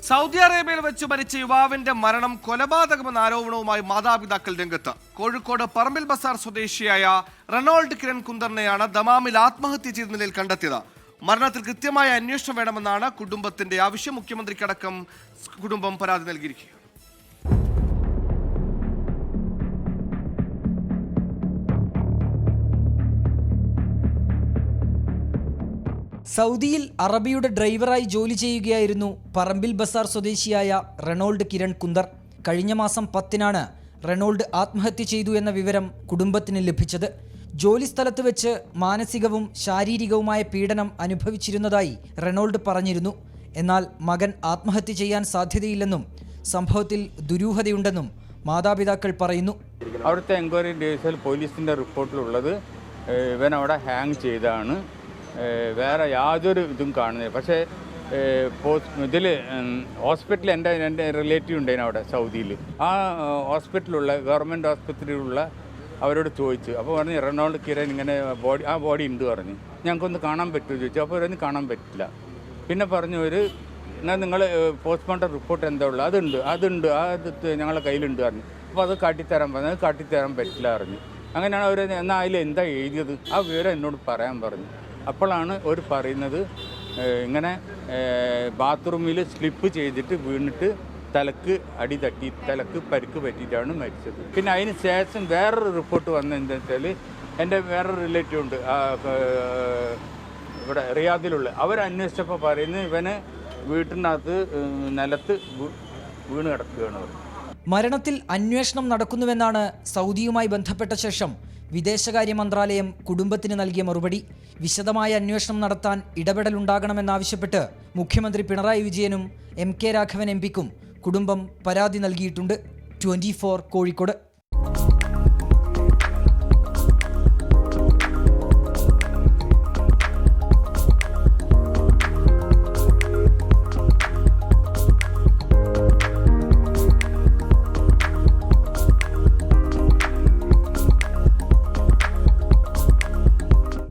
Saudi അറേബ്യയിൽ വെച്ച് മരിച്ച യുവാവിന്റെ മരണം കൊലപാതകമെന്ന ആരോപണവുമായി മാതാപിതാക്കൾ രംഗത്ത്. കോഴിക്കോട് പറമ്പിൽ ബസാർ സ്വദേശിയായ റെനോൾഡ് കിരൺ കുന്ദറിനെയാണ് ദമാമിൽ ആത്മഹത്യ ചെയ്ത നിലയിൽ കണ്ടെത്തിയത്. മരണത്തിൽ കൃത്യമായ അന്വേഷണം വേണമെന്നാണ് കുടുംബത്തിന്റെ ആവശ്യം. മുഖ്യമന്ത്രിക്കടക്കം കുടുംബം പരാതി നൽകിയിരിക്കുകയാണ്. സൗദിയിൽ അറബിയുടെ ഡ്രൈവറായി ജോലി ചെയ്യുകയായിരുന്നു പറമ്പിൽ ബസാർ സ്വദേശിയായ റെനോൾഡ് കിരൺ കുന്ദർ. കഴിഞ്ഞ മാസം 10-നാണ് റെനോൾഡ് ആത്മഹത്യ ചെയ്തു എന്ന വിവരം കുടുംബത്തിന് ലഭിച്ചത്. ജോലി സ്ഥലത്ത് വെച്ച് മാനസികവും ശാരീരികവുമായ പീഡനം അനുഭവിച്ചിരുന്നതായി റെനോൾഡ് പറഞ്ഞിരുന്നു. എന്നാൽ മകൻ ആത്മഹത്യ ചെയ്യാൻ സാധ്യതയില്ലെന്നും സംഭവത്തിൽ ദുരൂഹതയുണ്ടെന്നും മാതാപിതാക്കൾ പറയുന്നു. അവിടുത്തെ എൻക്വയറി ഡേയ്സിൽ പോലീസിൻ്റെ റിപ്പോർട്ടിലുള്ളത് ഇവൻ അവിടെ ഹാങ് ചെയ്താണ്, വേറെ യാതൊരു ഇതും കാണുന്നില്ല. പക്ഷേ ഇതിൽ ഹോസ്പിറ്റലിൽ എൻ്റെ റിലേറ്റീവ് ഉണ്ടായിരുന്നു അവിടെ സൗദിയിൽ. ആ ഹോസ്പിറ്റലിലുള്ള ഗവൺമെൻറ് ആസ്പത്രിയിലുള്ള അവരോട് ചോദിച്ചു. അപ്പോൾ പറഞ്ഞു റെനോൾഡ് കിരൺ ഇങ്ങനെ ബോഡി ഉണ്ട് പറഞ്ഞു. ഞങ്ങൾക്കൊന്ന് കാണാൻ പറ്റുമോ ചോദിച്ചു. അപ്പോൾ അവരൊന്നും കാണാൻ പറ്റില്ല. പിന്നെ പറഞ്ഞു എന്നാൽ നിങ്ങൾ പോസ്റ്റ്മോർട്ടം റിപ്പോർട്ട് എന്താ ഉള്ളത്, അതുണ്ട് അത് ഞങ്ങളുടെ കയ്യിലുണ്ട് പറഞ്ഞു. അപ്പോൾ അത് കാട്ടിത്തരാൻ പറഞ്ഞു. അത് കാട്ടിത്തരാൻ പറ്റില്ല പറഞ്ഞു. അങ്ങനെയാണ് അവർ എന്നാൽ അതിൽ എന്താ എഴുതിയത് ആ വിവരം എന്നോട് പറയാൻ പറഞ്ഞു. അപ്പോഴാണ് അവർ പറയുന്നത് ഇങ്ങനെ ബാത്റൂമിൽ സ്ലിപ്പ് ചെയ്തിട്ട് വീണിട്ട് തലക്ക് അടി തട്ടി തലക്ക് പരിക്ക് പറ്റിയിട്ടാണ് മരിച്ചത്. പിന്നെ അതിന് ശേഷം വേറൊരു റിപ്പോർട്ട് വന്നതെന്താ വെച്ചാൽ എൻ്റെ വേറൊരു റിലേറ്റീവ് ഉണ്ട് ഇവിടെ റിയാദിലുള്ള, അവരന്വേഷിച്ചപ്പോൾ പറയുന്നത് ഇവന് വീട്ടിനകത്ത് നിലത്ത് വീണ് കിടക്കുകയാണ്. മരണത്തിൽ അന്വേഷണം നടക്കുന്നുവെന്നാണ് സൗദിയുമായി ബന്ധപ്പെട്ട ശേഷം വിദേശകാര്യ മന്ത്രാലയം കുടുംബത്തിന് നൽകിയ മറുപടി. വിശദമായ അന്വേഷണം നടത്താൻ ഇടപെടലുണ്ടാകണമെന്നാവശ്യപ്പെട്ട് മുഖ്യമന്ത്രി പിണറായി വിജയനും MK രാഘവൻ MP ക്കും കുടുംബം പരാതി നൽകിയിട്ടുണ്ട്. 24 കോഴിക്കോട്.